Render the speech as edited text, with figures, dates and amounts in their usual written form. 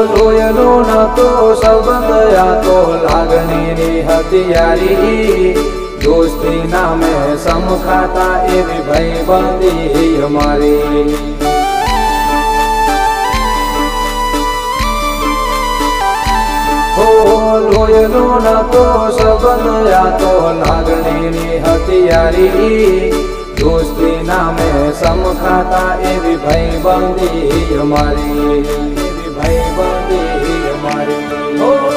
લોયલો નતો સંબંધ આ તો લાગણીની હથિયારી દોસ્તી નામે સમખાતા એવી ભાઈબંધી અમારી લોયલો નતો સંબંધ આ તો લાગણીની હથિયારી દોસ્તી નામે સમખાતા એવી ભાઈબંધી અમારી એવી ભાઈબંધી અમારી